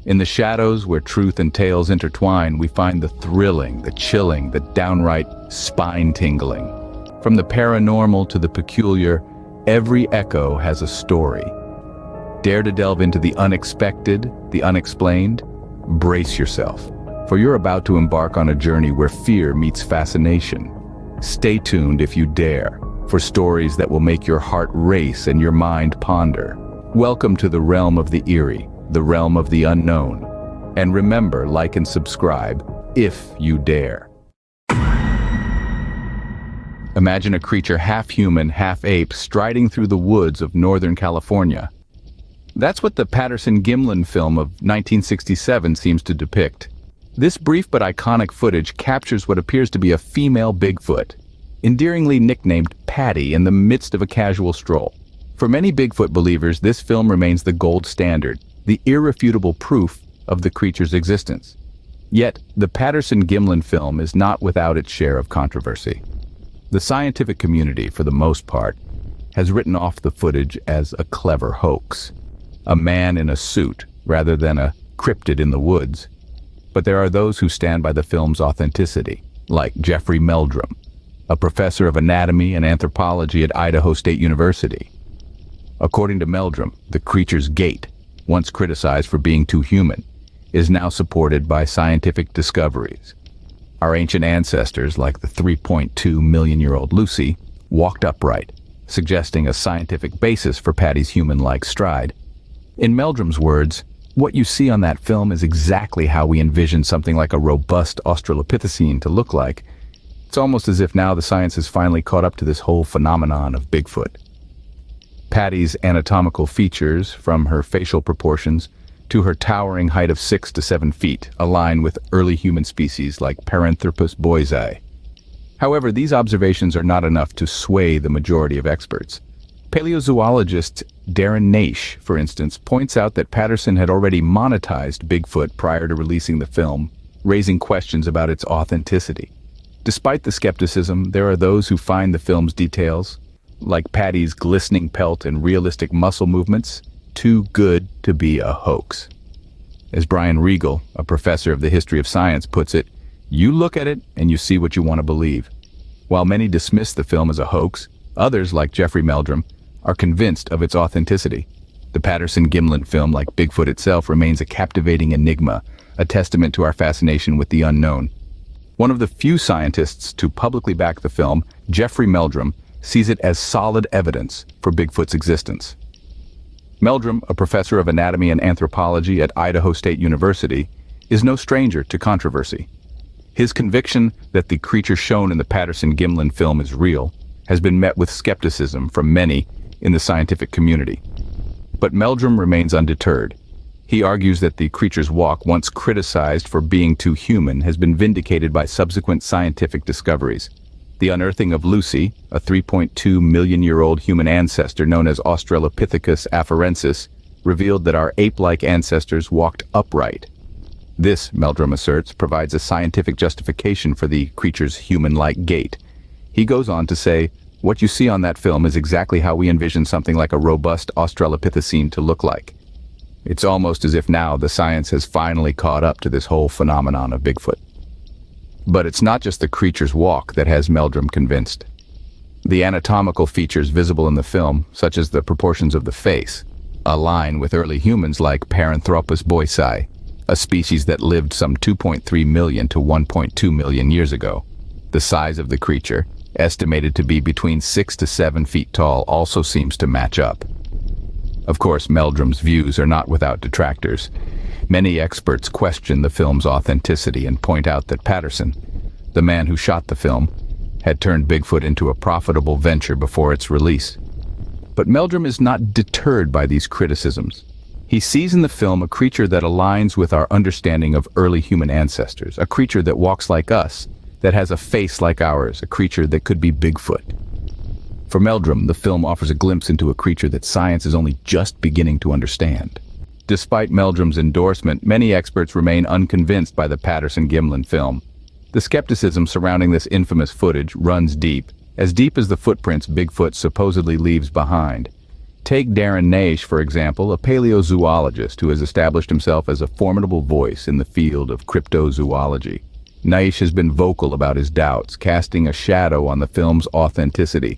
In the shadows where truth and tales intertwine, we find the thrilling, the chilling, the downright spine-tingling. From the paranormal to the peculiar, every echo has a story. Dare to delve into the unexpected, the unexplained? Brace yourself, for you're about to embark on a journey where fear meets fascination. Stay tuned if you dare, for stories that will make your heart race and your mind ponder. Welcome to the realm of the eerie, the realm of the unknown. And remember, like and subscribe, if you dare. Imagine a creature half human, half ape, striding through the woods of Northern California. That's what the Paterson-Gimlin film of 1967 seems to depict. This brief but iconic footage captures what appears to be a female Bigfoot, endearingly nicknamed Patty, in the midst of a casual stroll. For many Bigfoot believers, this film remains the gold standard, the irrefutable proof of the creature's existence. Yet, the Paterson-Gimlin film is not without its share of controversy. The scientific community, for the most part, has written off the footage as a clever hoax, a man in a suit rather than a cryptid in the woods. But there are those who stand by the film's authenticity, like Jeffrey Meldrum, a professor of anatomy and anthropology at Idaho State University. According to Meldrum, the creature's gait, once criticized for being too human, is now supported by scientific discoveries. Our ancient ancestors, like the 3.2 million-year-old Lucy, walked upright, suggesting a scientific basis for Patty's human-like stride. In Meldrum's words, what you see on that film is exactly how we envision something like a robust Australopithecine to look like. It's almost as if now the science has finally caught up to this whole phenomenon of Bigfoot. Patty's anatomical features, from her facial proportions to her towering height of 6 to 7 feet, align with early human species like Paranthropus boisei. However, these observations are not enough to sway the majority of experts. Paleozoologist Darren Naish, for instance, points out that Paterson had already monetized Bigfoot prior to releasing the film, raising questions about its authenticity. Despite the skepticism, there are those who find the film's details, like Patty's glistening pelt and realistic muscle movements, too good to be a hoax. As Brian Regal, a professor of the history of science, puts it, you look at it and you see what you want to believe. While many dismiss the film as a hoax, others, like Jeffrey Meldrum, are convinced of its authenticity. The Paterson-Gimlin film, like Bigfoot itself, remains a captivating enigma, a testament to our fascination with the unknown. One of the few scientists to publicly back the film, Jeffrey Meldrum, sees it as solid evidence for Bigfoot's existence. Meldrum, a professor of anatomy and anthropology at Idaho State University, is no stranger to controversy. His conviction that the creature shown in the Paterson-Gimlin film is real has been met with skepticism from many in the scientific community. But Meldrum remains undeterred. He argues that the creature's walk, once criticized for being too human, has been vindicated by subsequent scientific discoveries. The unearthing of Lucy, a 3.2 million-year-old human ancestor known as Australopithecus afarensis, revealed that our ape-like ancestors walked upright. This, Meldrum asserts, provides a scientific justification for the creature's human-like gait. He goes on to say, what you see on that film is exactly how we envision something like a robust Australopithecine to look like. It's almost as if now the science has finally caught up to this whole phenomenon of Bigfoot. But it's not just the creature's walk that has Meldrum convinced. The anatomical features visible in the film, such as the proportions of the face, align with early humans like Paranthropus boisei, a species that lived some 2.3 million to 1.2 million years ago. The size of the creature, estimated to be between 6 to 7 feet tall, also seems to match up. Of course, Meldrum's views are not without detractors. Many experts question the film's authenticity and point out that Paterson, the man who shot the film, had turned Bigfoot into a profitable venture before its release. But Meldrum is not deterred by these criticisms. He sees in the film a creature that aligns with our understanding of early human ancestors, a creature that walks like us, that has a face like ours, a creature that could be Bigfoot. For Meldrum, the film offers a glimpse into a creature that science is only just beginning to understand. Despite Meldrum's endorsement, many experts remain unconvinced by the Paterson-Gimlin film. The skepticism surrounding this infamous footage runs deep as the footprints Bigfoot supposedly leaves behind. Take Darren Naish, for example, a paleozoologist who has established himself as a formidable voice in the field of cryptozoology. Naish has been vocal about his doubts, casting a shadow on the film's authenticity.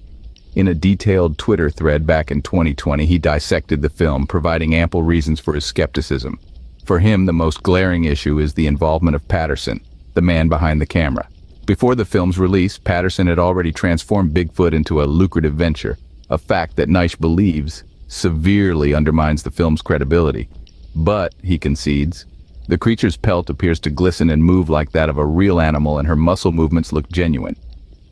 In a detailed Twitter thread back in 2020, he dissected the film, providing ample reasons for his skepticism. For him, the most glaring issue is the involvement of Paterson, the man behind the camera. Before the film's release, Paterson had already transformed Bigfoot into a lucrative venture, a fact that Naish believes severely undermines the film's credibility. But, he concedes, the creature's pelt appears to glisten and move like that of a real animal, and her muscle movements look genuine,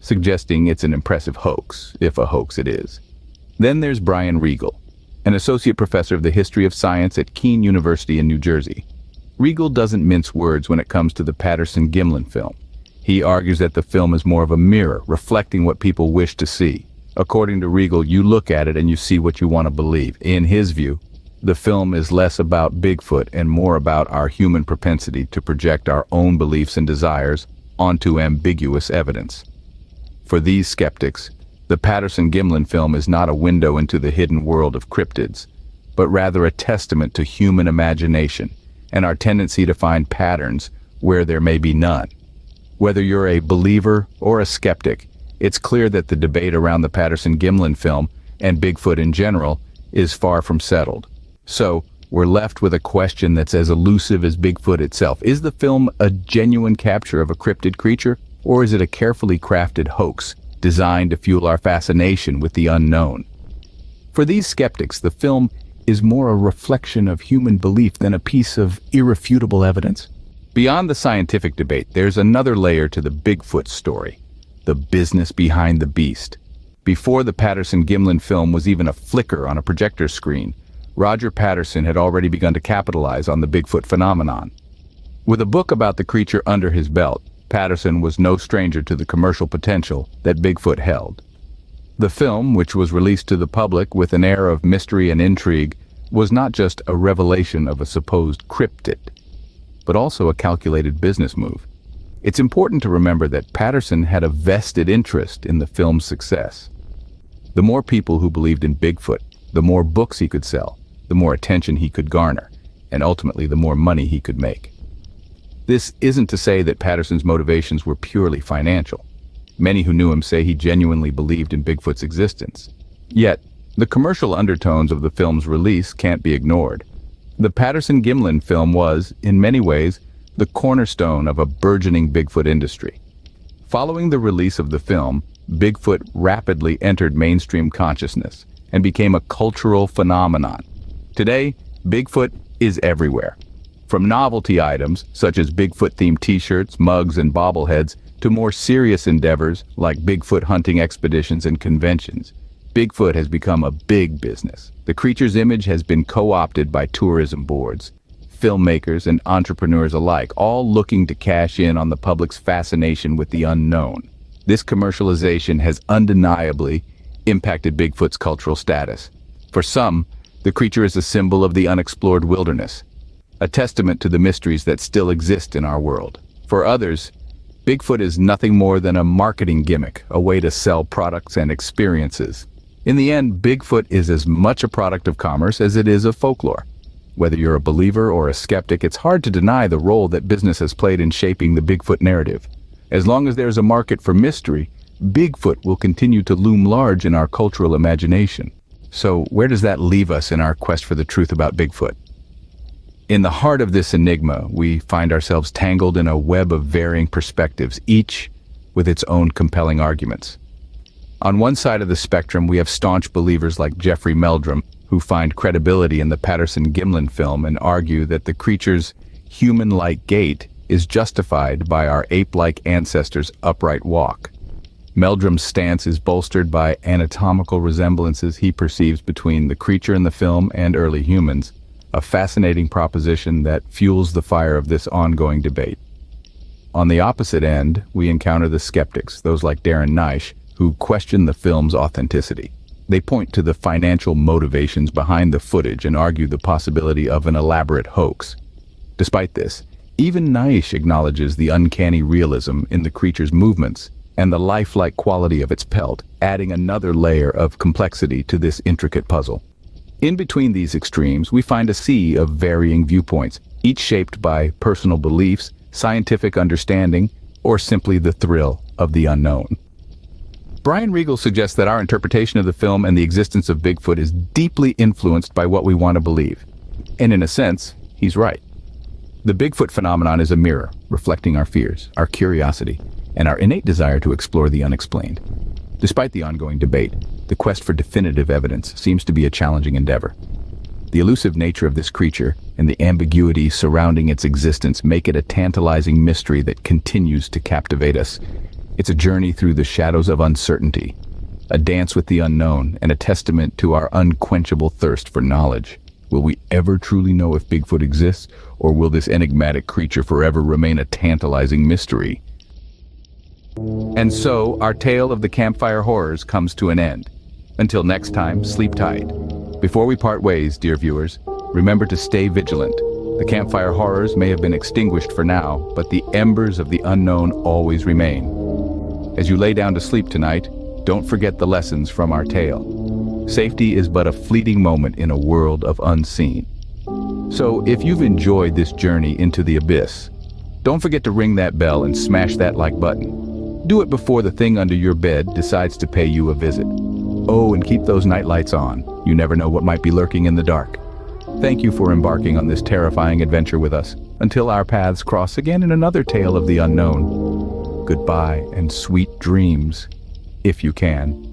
suggesting it's an impressive hoax, if a hoax it is. Then there's Brian Regal, an associate professor of the history of science at Keene University in New Jersey. Regal doesn't mince words when it comes to the Paterson-Gimlin film. He argues that the film is more of a mirror, reflecting what people wish to see. According to Regal, you look at it and you see what you want to believe. In his view, the film is less about Bigfoot and more about our human propensity to project our own beliefs and desires onto ambiguous evidence. For these skeptics, the Paterson-Gimlin film is not a window into the hidden world of cryptids, but rather a testament to human imagination and our tendency to find patterns where there may be none. Whether you're a believer or a skeptic, it's clear that the debate around the Paterson-Gimlin film and Bigfoot in general is far from settled. So, we're left with a question that's as elusive as Bigfoot itself. Is the film a genuine capture of a cryptid creature, or is it a carefully crafted hoax designed to fuel our fascination with the unknown? For these skeptics, the film is more a reflection of human belief than a piece of irrefutable evidence. Beyond the scientific debate, there's another layer to the Bigfoot story. The business behind the beast. Before the Paterson-Gimlin film was even a flicker on a projector screen, Roger Patterson had already begun to capitalize on the Bigfoot phenomenon. With a book about the creature under his belt, Patterson was no stranger to the commercial potential that Bigfoot held. The film, which was released to the public with an air of mystery and intrigue, was not just a revelation of a supposed cryptid, but also a calculated business move. It's important to remember that Patterson had a vested interest in the film's success. The more people who believed in Bigfoot, the more books he could sell, the more attention he could garner, and ultimately the more money he could make. This isn't to say that Patterson's motivations were purely financial. Many who knew him say he genuinely believed in Bigfoot's existence. Yet, the commercial undertones of the film's release can't be ignored. The Paterson-Gimlin film was, in many ways, the cornerstone of a burgeoning Bigfoot industry. Following the release of the film, Bigfoot rapidly entered mainstream consciousness and became a cultural phenomenon. Today, Bigfoot is everywhere. From novelty items, such as Bigfoot-themed t-shirts, mugs, and bobbleheads, to more serious endeavors like Bigfoot hunting expeditions and conventions, Bigfoot has become a big business. The creature's image has been co-opted by tourism boards, filmmakers, and entrepreneurs alike, all looking to cash in on the public's fascination with the unknown. This commercialization has undeniably impacted Bigfoot's cultural status. For some, the creature is a symbol of the unexplored wilderness, a testament to the mysteries that still exist in our world. For others, Bigfoot is nothing more than a marketing gimmick, a way to sell products and experiences. In the end, Bigfoot is as much a product of commerce as it is of folklore. Whether you're a believer or a skeptic, it's hard to deny the role that business has played in shaping the Bigfoot narrative. As long as there's a market for mystery, Bigfoot will continue to loom large in our cultural imagination. So, where does that leave us in our quest for the truth about Bigfoot? In the heart of this enigma, we find ourselves tangled in a web of varying perspectives, each with its own compelling arguments. On one side of the spectrum, we have staunch believers like Jeffrey Meldrum, who find credibility in the Paterson-Gimlin film and argue that the creature's human-like gait is justified by our ape-like ancestors' upright walk. Meldrum's stance is bolstered by anatomical resemblances he perceives between the creature in the film and early humans, a fascinating proposition that fuels the fire of this ongoing debate. On the opposite end, we encounter the skeptics, those like Darren Naish, who question the film's authenticity. They point to the financial motivations behind the footage and argue the possibility of an elaborate hoax. Despite this, even Naish acknowledges the uncanny realism in the creature's movements and the lifelike quality of its pelt, adding another layer of complexity to this intricate puzzle. In between these extremes, we find a sea of varying viewpoints, each shaped by personal beliefs, scientific understanding, or simply the thrill of the unknown. Brian Regal suggests that our interpretation of the film and the existence of Bigfoot is deeply influenced by what we want to believe. And in a sense, he's right. The Bigfoot phenomenon is a mirror, reflecting our fears, our curiosity, and our innate desire to explore the unexplained. Despite the ongoing debate, the quest for definitive evidence seems to be a challenging endeavor. The elusive nature of this creature and the ambiguity surrounding its existence make it a tantalizing mystery that continues to captivate us. It's a journey through the shadows of uncertainty, a dance with the unknown, and a testament to our unquenchable thirst for knowledge. Will we ever truly know if Bigfoot exists, or will this enigmatic creature forever remain a tantalizing mystery? And so, our tale of the Campfire Horrors comes to an end. Until next time, sleep tight. Before we part ways, dear viewers, remember to stay vigilant. The Campfire Horrors may have been extinguished for now, but the embers of the unknown always remain. As you lay down to sleep tonight, don't forget the lessons from our tale. Safety is but a fleeting moment in a world of unseen. So, if you've enjoyed this journey into the abyss, don't forget to ring that bell and smash that like button. Do it before the thing under your bed decides to pay you a visit. Oh, and keep those night lights on. You never know what might be lurking in the dark. Thank you for embarking on this terrifying adventure with us. Until our paths cross again in another tale of the unknown. Goodbye and sweet dreams, if you can.